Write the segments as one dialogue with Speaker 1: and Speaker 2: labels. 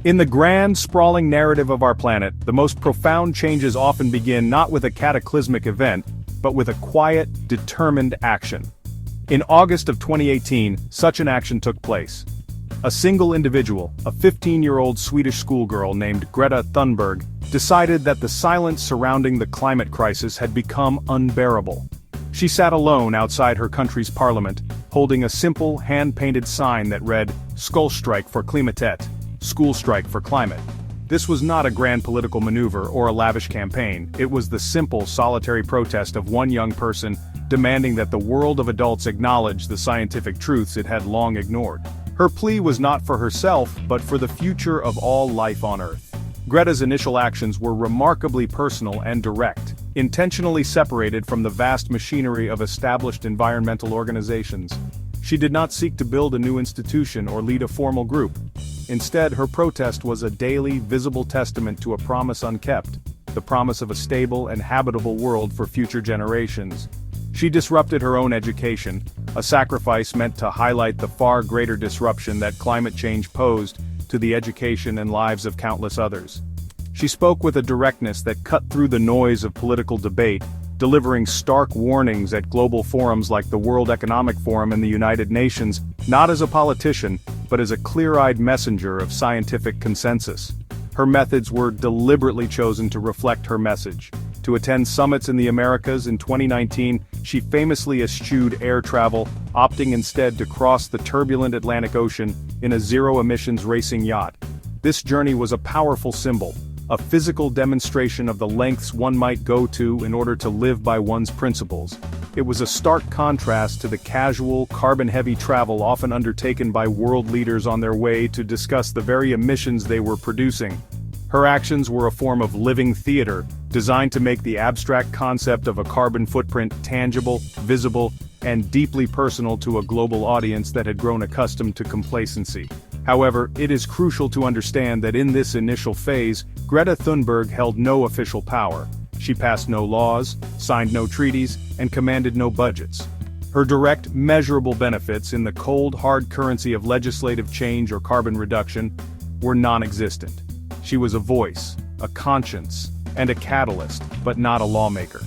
Speaker 1: In the grand, sprawling narrative of our planet, the most profound changes often begin not with a cataclysmic event, but with a quiet, determined action. In August of 2018, such an action took place. A single individual, a 15-year-old Swedish schoolgirl named Greta Thunberg, decided that the silence surrounding the climate crisis had become unbearable. She sat alone outside her country's parliament, holding a simple, hand-painted sign that read, "Skolstrike for klimatet," school strike for climate. This was not a grand political maneuver or a lavish campaign, it was the simple, solitary protest of one young person demanding that the world of adults acknowledge the scientific truths it had long ignored. Her plea was not for herself, but for the future of all life on Earth. Greta's initial actions were remarkably personal and direct, intentionally separated from the vast machinery of established environmental organizations. She did not seek to build a new institution or lead a formal group. Instead, her protest was a daily, visible testament to a promise unkept, the promise of a stable and habitable world for future generations. She disrupted her own education, a sacrifice meant to highlight the far greater disruption that climate change posed to the education and lives of countless others. She spoke with a directness that cut through the noise of political debate, delivering stark warnings at global forums like the World Economic Forum and the United Nations, not as a politician, but as a clear-eyed messenger of scientific consensus. Her methods were deliberately chosen to reflect her message. To attend summits in the Americas in 2019, she famously eschewed air travel, opting instead to cross the turbulent Atlantic Ocean in a zero-emissions racing yacht. This journey was a powerful symbol, a physical demonstration of the lengths one might go to in order to live by one's principles. It was a stark contrast to the casual, carbon-heavy travel often undertaken by world leaders on their way to discuss the very emissions they were producing. Her actions were a form of living theater, designed to make the abstract concept of a carbon footprint tangible, visible, and deeply personal to a global audience that had grown accustomed to complacency. However, it is crucial to understand that in this initial phase, Greta Thunberg held no official power. She passed no laws, signed no treaties, and commanded no budgets. Her direct, measurable benefits in the cold, hard currency of legislative change or carbon reduction were non-existent. She was a voice, a conscience, and a catalyst, but not a lawmaker.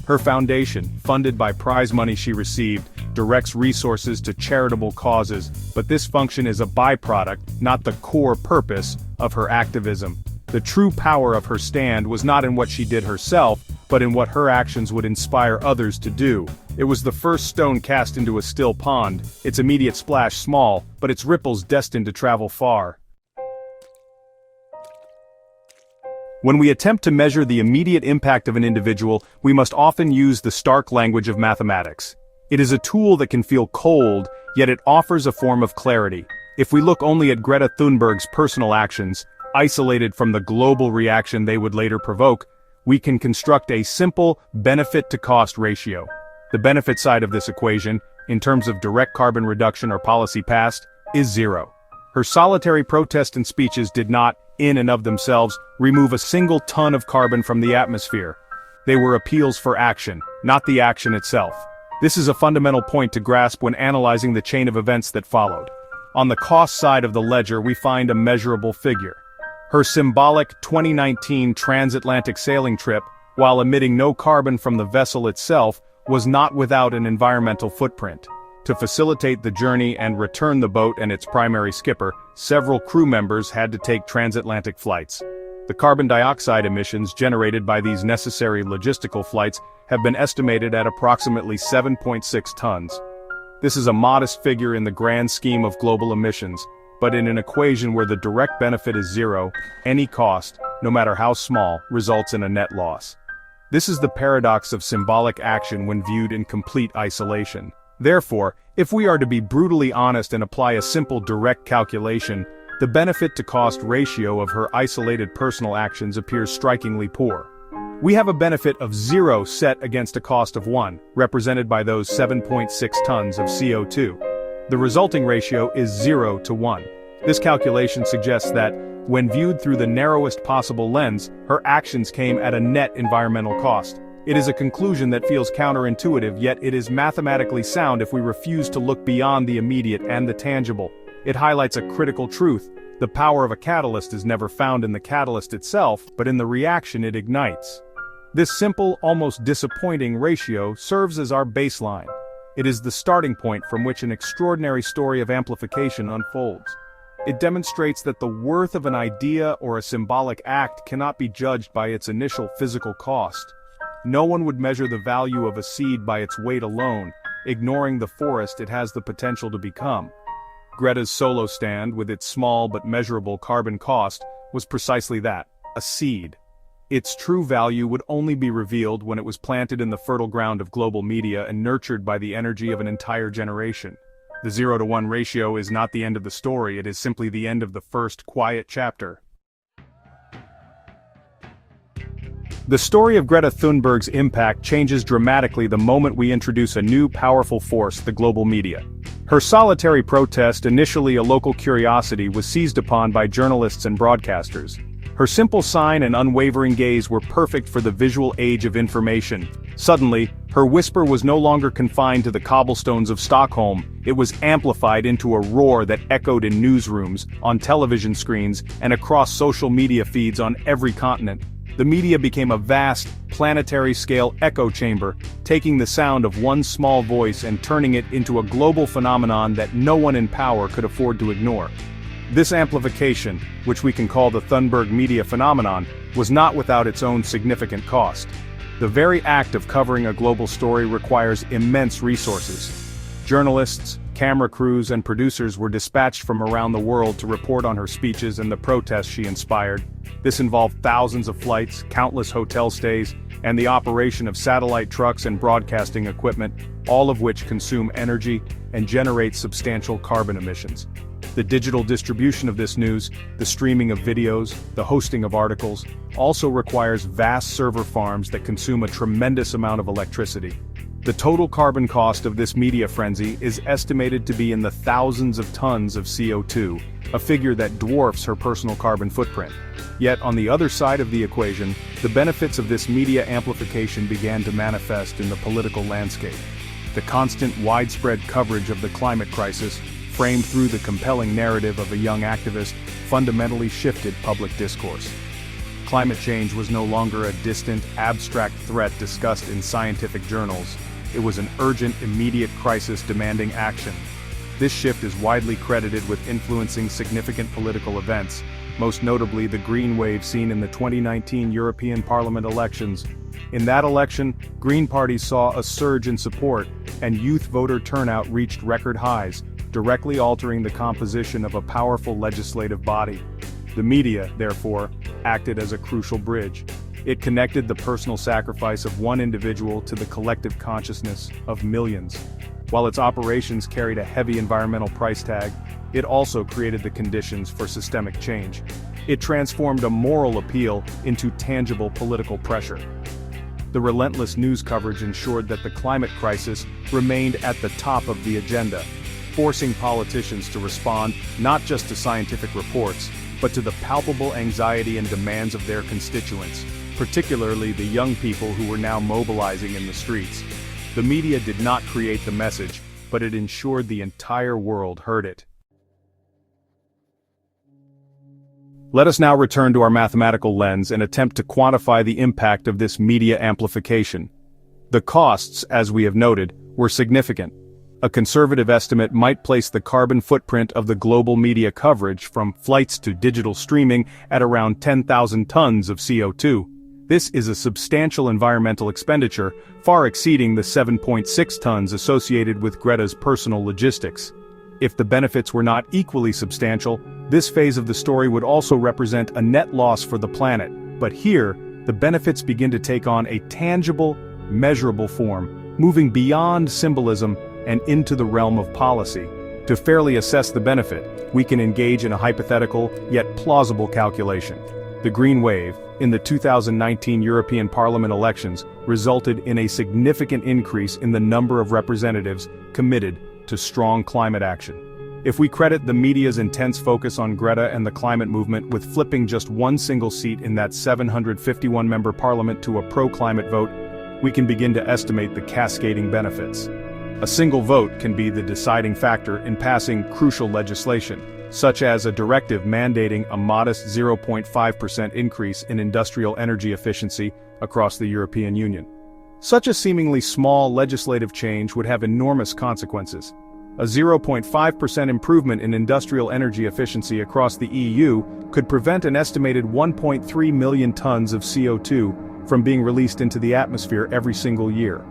Speaker 1: Her foundation, funded by prize money she received, directs resources to charitable causes, but this function is a byproduct, not the core purpose, of her activism. The true power of her stand was not in what she did herself, but in what her actions would inspire others to do. It was the first stone cast into a still pond, its immediate splash small, but its ripples destined to travel far. When we attempt to measure the immediate impact of an individual, we must often use the stark language of mathematics. It is a tool that can feel cold, yet it offers a form of clarity. If we look only at Greta Thunberg's personal actions, isolated from the global reaction they would later provoke, we can construct a simple benefit-to-cost ratio. The benefit side of this equation, in terms of direct carbon reduction or policy passed, is zero. Her solitary protest and speeches did not, in and of themselves, remove a single ton of carbon from the atmosphere. They were appeals for action, not the action itself. This is a fundamental point to grasp when analyzing the chain of events that followed. On the cost side of the ledger, we find a measurable figure. Her symbolic 2019 transatlantic sailing trip, while emitting no carbon from the vessel itself, was not without an environmental footprint. To facilitate the journey and return the boat and its primary skipper, several crew members had to take transatlantic flights. The carbon dioxide emissions generated by these necessary logistical flights have been estimated at approximately 7.6 tons. This is a modest figure in the grand scheme of global emissions, but in an equation where the direct benefit is zero, any cost, no matter how small, results in a net loss. This is the paradox of symbolic action when viewed in complete isolation. Therefore, if we are to be brutally honest and apply a simple direct calculation, the benefit-to-cost ratio of her isolated personal actions appears strikingly poor. We have a benefit of 0 set against a cost of 1, represented by those 7.6 tons of CO2. The resulting ratio is 0 to 1. This calculation suggests that, when viewed through the narrowest possible lens, her actions came at a net environmental cost. It is a conclusion that feels counterintuitive, yet it is mathematically sound if we refuse to look beyond the immediate and the tangible. It highlights a critical truth. The The power of a catalyst is never found in the catalyst itself, but in the reaction it ignites. This simple, almost disappointing ratio serves as our baseline. It is the starting point from which an extraordinary story of amplification unfolds. It demonstrates that the worth of an idea or a symbolic act cannot be judged by its initial physical cost. No one would measure the value of a seed by its weight alone, ignoring the forest it has the potential to become. Greta's solo stand, with its small but measurable carbon cost, was precisely that, a seed. Its true value would only be revealed when it was planted in the fertile ground of global media and nurtured by the energy of an entire generation. The 0-to-1 ratio is not the end of the story, it is simply the end of the first quiet chapter. The story of Greta Thunberg's impact changes dramatically the moment we introduce a new powerful force, the global media. Her solitary protest, initially a local curiosity, was seized upon by journalists and broadcasters. Her simple sign and unwavering gaze were perfect for the visual age of information. Suddenly, her whisper was no longer confined to the cobblestones of Stockholm, it was amplified into a roar that echoed in newsrooms, on television screens, and across social media feeds on every continent. The media became a vast, planetary-scale echo chamber, taking the sound of one small voice and turning it into a global phenomenon that no one in power could afford to ignore. This amplification, which we can call the Thunberg media phenomenon, was not without its own significant cost. The very act of covering a global story requires immense resources. Journalists, camera crews, and producers were dispatched from around the world to report on her speeches and the protests she inspired. This involved thousands of flights, countless hotel stays, and the operation of satellite trucks and broadcasting equipment, all of which consume energy and generate substantial carbon emissions. The digital distribution of this news, the streaming of videos, the hosting of articles, also requires vast server farms that consume a tremendous amount of electricity. The total carbon cost of this media frenzy is estimated to be in the thousands of tons of CO2, a figure that dwarfs her personal carbon footprint. Yet on the other side of the equation, the benefits of this media amplification began to manifest in the political landscape. The constant widespread coverage of the climate crisis, framed through the compelling narrative of a young activist, fundamentally shifted public discourse. Climate change was no longer a distant, abstract threat discussed in scientific journals. It was an urgent, immediate crisis demanding action. This shift is widely credited with influencing significant political events, most notably the Green Wave seen in the 2019 European Parliament elections. In that election, Green parties saw a surge in support, and youth voter turnout reached record highs, directly altering the composition of a powerful legislative body. The media, therefore, acted as a crucial bridge. It connected the personal sacrifice of one individual to the collective consciousness of millions. While its operations carried a heavy environmental price tag, it also created the conditions for systemic change. It transformed a moral appeal into tangible political pressure. The relentless news coverage ensured that the climate crisis remained at the top of the agenda, forcing politicians to respond not just to scientific reports, but to the palpable anxiety and demands of their constituents, particularly the young people who were now mobilizing in the streets. The media did not create the message, but it ensured the entire world heard it. Let us now return to our mathematical lens and attempt to quantify the impact of this media amplification. The costs, as we have noted, were significant. A conservative estimate might place the carbon footprint of the global media coverage, from flights to digital streaming, at around 10,000 tons of CO2. This is a substantial environmental expenditure, far exceeding the 7.6 tons associated with Greta's personal logistics. If the benefits were not equally substantial, this phase of the story would also represent a net loss for the planet. But here, the benefits begin to take on a tangible, measurable form, moving beyond symbolism and into the realm of policy. To fairly assess the benefit, we can engage in a hypothetical, yet plausible calculation. The Green Wave, in the 2019 European Parliament elections, resulted in a significant increase in the number of representatives committed to strong climate action. If we credit the media's intense focus on Greta and the climate movement with flipping just one single seat in that 751-member parliament to a pro-climate vote, we can begin to estimate the cascading benefits. A single vote can be the deciding factor in passing crucial legislation, such as a directive mandating a modest 0.5% increase in industrial energy efficiency across the European Union. Such a seemingly small legislative change would have enormous consequences. A 0.5% improvement in industrial energy efficiency across the EU could prevent an estimated 1.3 million tons of CO2 from being released into the atmosphere every single year.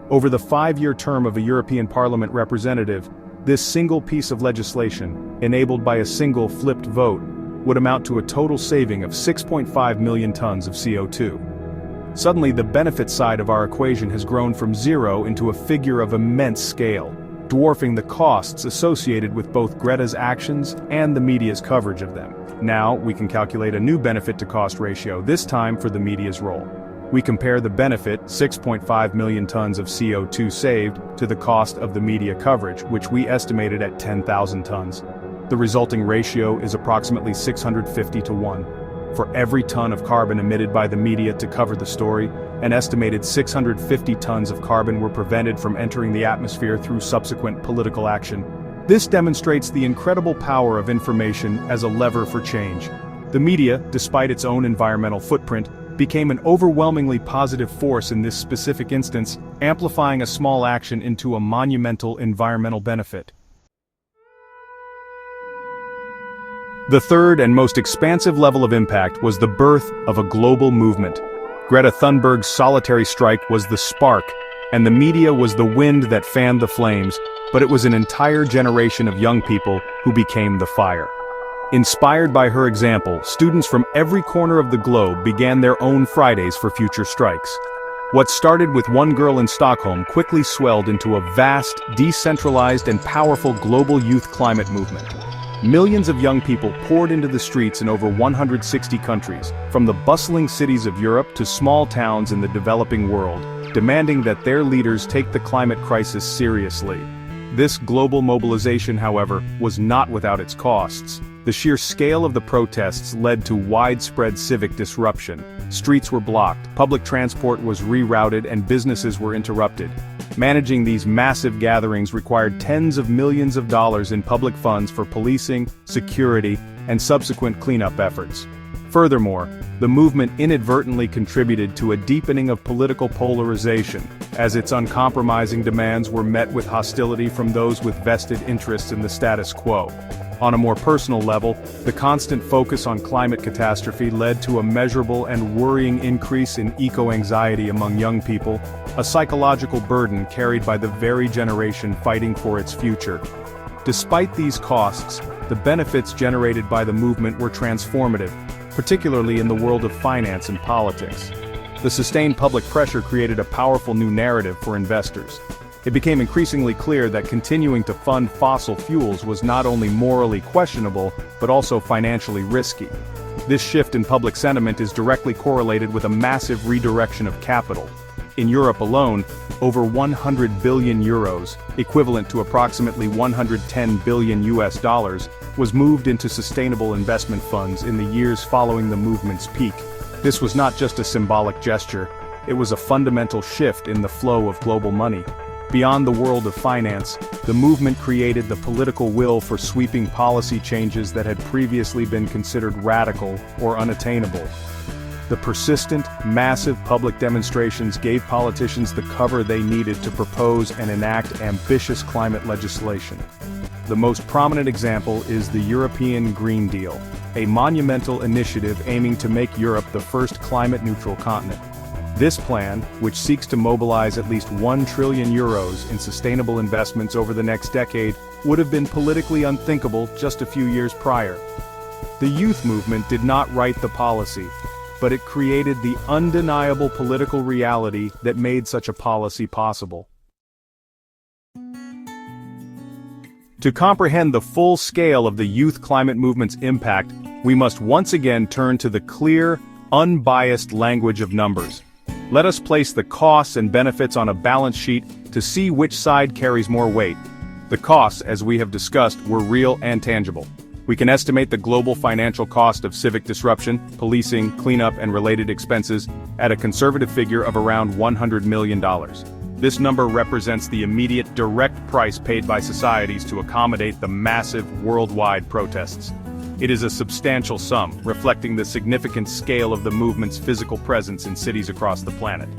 Speaker 1: Over the 5-year term of a European Parliament representative, this single piece of legislation, enabled by a single flipped vote, would amount to a total saving of 6.5 million tons of CO2. Suddenly, the benefit side of our equation has grown from zero into a figure of immense scale, dwarfing the costs associated with both Greta's actions and the media's coverage of them. Now, we can calculate a new benefit-to-cost ratio, this time for the media's role. We compare the benefit, 6.5 million tons of CO2 saved, to the cost of the media coverage, which we estimated at 10,000 tons. The resulting ratio is approximately 650 to 1. For every ton of carbon emitted by the media to cover the story, an estimated 650 tons of carbon were prevented from entering the atmosphere through subsequent political action. This demonstrates the incredible power of information as a lever for change. The media, despite its own environmental footprint, became an overwhelmingly positive force in this specific instance, amplifying a small action into a monumental environmental benefit. The third and most expansive level of impact was the birth of a global movement. Greta Thunberg's solitary strike was the spark, and the media was the wind that fanned the flames, but it was an entire generation of young people who became the fire. Inspired by her example, students from every corner of the globe began their own Fridays for Future strikes. What started with one girl in Stockholm quickly swelled into a vast, decentralized and powerful global youth climate movement. Millions of young people poured into the streets in over 160 countries, from the bustling cities of Europe to small towns in the developing world, demanding that their leaders take the climate crisis seriously. This global mobilization, however, was not without its costs. The sheer scale of the protests led to widespread civic disruption. Streets were blocked, public transport was rerouted, and businesses were interrupted. Managing these massive gatherings required tens of millions of dollars in public funds for policing, security, and subsequent cleanup efforts. Furthermore, the movement inadvertently contributed to a deepening of political polarization, as its uncompromising demands were met with hostility from those with vested interests in the status quo. On a more personal level, the constant focus on climate catastrophe led to a measurable and worrying increase in eco-anxiety among young people, a psychological burden carried by the very generation fighting for its future. Despite these costs, the benefits generated by the movement were transformative, particularly in the world of finance and politics. The sustained public pressure created a powerful new narrative for investors. It became increasingly clear that continuing to fund fossil fuels was not only morally questionable, but also financially risky. This shift in public sentiment is directly correlated with a massive redirection of capital. In Europe alone, over 100 billion euros, equivalent to approximately 110 billion US dollars, was moved into sustainable investment funds in the years following the movement's peak. This was not just a symbolic gesture, it was a fundamental shift in the flow of global money. Beyond the world of finance, the movement created the political will for sweeping policy changes that had previously been considered radical or unattainable. The persistent, massive public demonstrations gave politicians the cover they needed to propose and enact ambitious climate legislation. The most prominent example is the European Green Deal, a monumental initiative aiming to make Europe the first climate-neutral continent. This plan, which seeks to mobilize at least 1 trillion euros in sustainable investments over the next decade, would have been politically unthinkable just a few years prior. The youth movement did not write the policy, but it created the undeniable political reality that made such a policy possible. To comprehend the full scale of the youth climate movement's impact, we must once again turn to the clear, unbiased language of numbers. Let us place the costs and benefits on a balance sheet to see which side carries more weight. The costs, as we have discussed, were real and tangible. We can estimate the global financial cost of civic disruption, policing, cleanup, and related expenses at a conservative figure of around $100 million. This number represents the immediate direct price paid by societies to accommodate the massive worldwide protests. It is a substantial sum, reflecting the significant scale of the movement's physical presence in cities across the planet.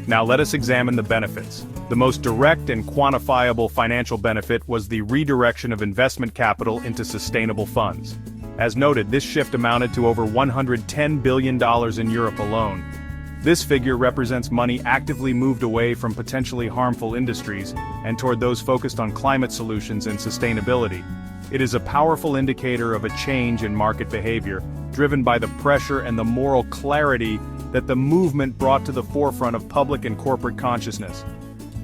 Speaker 1: Now let us examine the benefits. The most direct and quantifiable financial benefit was the redirection of investment capital into sustainable funds. As noted, this shift amounted to over $110 billion in Europe alone. This figure represents money actively moved away from potentially harmful industries and toward those focused on climate solutions and sustainability. It is a powerful indicator of a change in market behavior, driven by the pressure and the moral clarity that the movement brought to the forefront of public and corporate consciousness.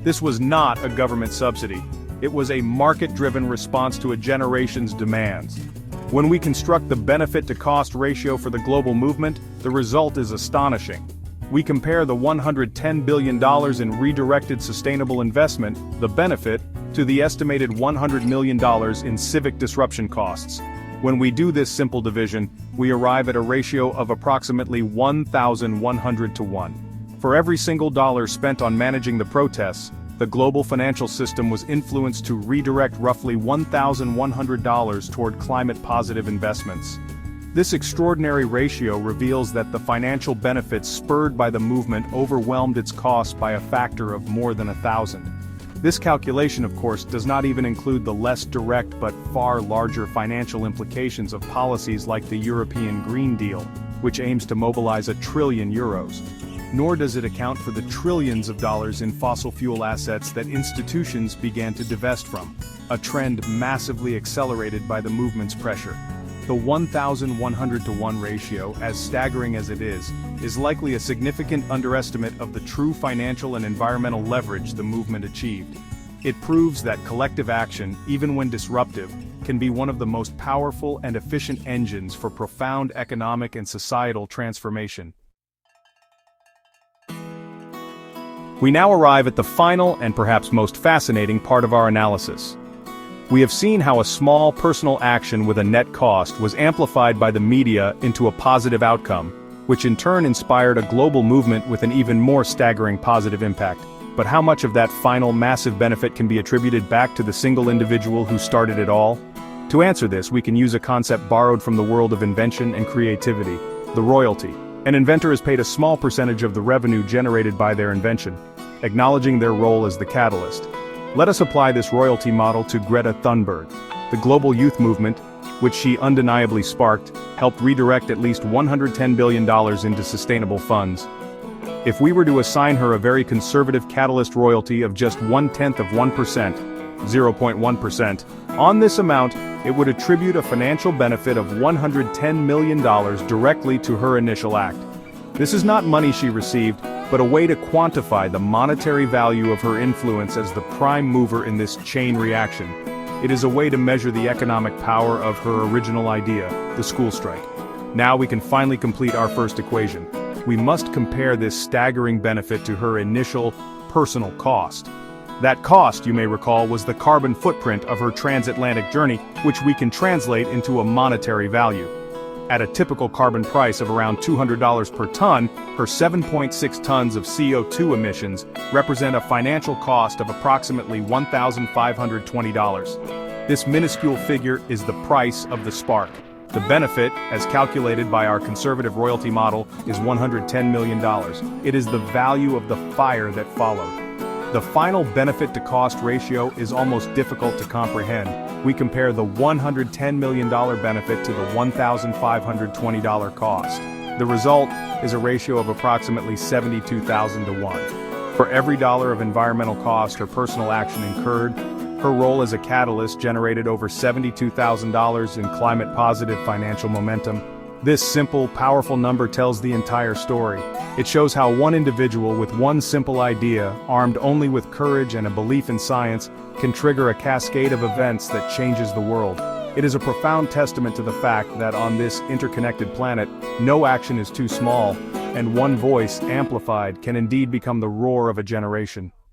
Speaker 1: This was not a government subsidy. It was a market-driven response to a generation's demands. When we construct the benefit-to-cost ratio for the global movement, the result is astonishing. We compare the $110 billion in redirected sustainable investment, the benefit, to the estimated $100 million in civic disruption costs. When we do this simple division, we arrive at a ratio of approximately 1,100 to 1. For every single dollar spent on managing the protests, the global financial system was influenced to redirect roughly $1,100 toward climate-positive investments. This extraordinary ratio reveals that the financial benefits spurred by the movement overwhelmed its costs by a factor of more than 1,000. This calculation, of course, does not even include the less direct but far larger financial implications of policies like the European Green Deal, which aims to mobilize €1 trillion. Nor does it account for the trillions of dollars in fossil fuel assets that institutions began to divest from, a trend massively accelerated by the movement's pressure. The 1,100 to 1 ratio, as staggering as it is likely a significant underestimate of the true financial and environmental leverage the movement achieved. It proves that collective action, even when disruptive, can be one of the most powerful and efficient engines for profound economic and societal transformation. We now arrive at the final and perhaps most fascinating part of our analysis. We have seen how a small personal action with a net cost was amplified by the media into a positive outcome, which in turn inspired a global movement with an even more staggering positive impact. But how much of that final massive benefit can be attributed back to the single individual who started it all? To answer this, we can use a concept borrowed from the world of invention and creativity: the royalty. An inventor is paid a small percentage of the revenue generated by their invention, acknowledging their role as the catalyst. Let us apply this royalty model to Greta Thunberg. The global youth movement, which she undeniably sparked, helped redirect at least $110 billion into sustainable funds. If we were to assign her a very conservative catalyst royalty of just 0.1%, 0.1%, on this amount, it would attribute a financial benefit of $110 million directly to her initial act. This is not money she received, but a way to quantify the monetary value of her influence as the prime mover in this chain reaction. It is a way to measure the economic power of her original idea, the school strike. Now we can finally complete our first equation. We must compare this staggering benefit to her initial, personal cost. That cost, you may recall, was the carbon footprint of her transatlantic journey, which we can translate into a monetary value. At a typical carbon price of around $200 per ton, her 7.6 tons of CO2 emissions represent a financial cost of approximately $1,520. This minuscule figure is the price of the spark. The benefit, as calculated by our conservative royalty model, is $110 million. It is the value of the fire that followed. The final benefit-to-cost ratio is almost difficult to comprehend. We compare the $110 million benefit to the $1,520 cost. The result is a ratio of approximately 72,000 to 1. For every dollar of environmental cost her personal action incurred, her role as a catalyst generated over $72,000 in climate-positive financial momentum. This simple, powerful number tells the entire story. It shows how one individual with one simple idea, armed only with courage and a belief in science, can trigger a cascade of events that changes the world. It is a profound testament to the fact that on this interconnected planet, no action is too small, and one voice, amplified, can indeed become the roar of a generation.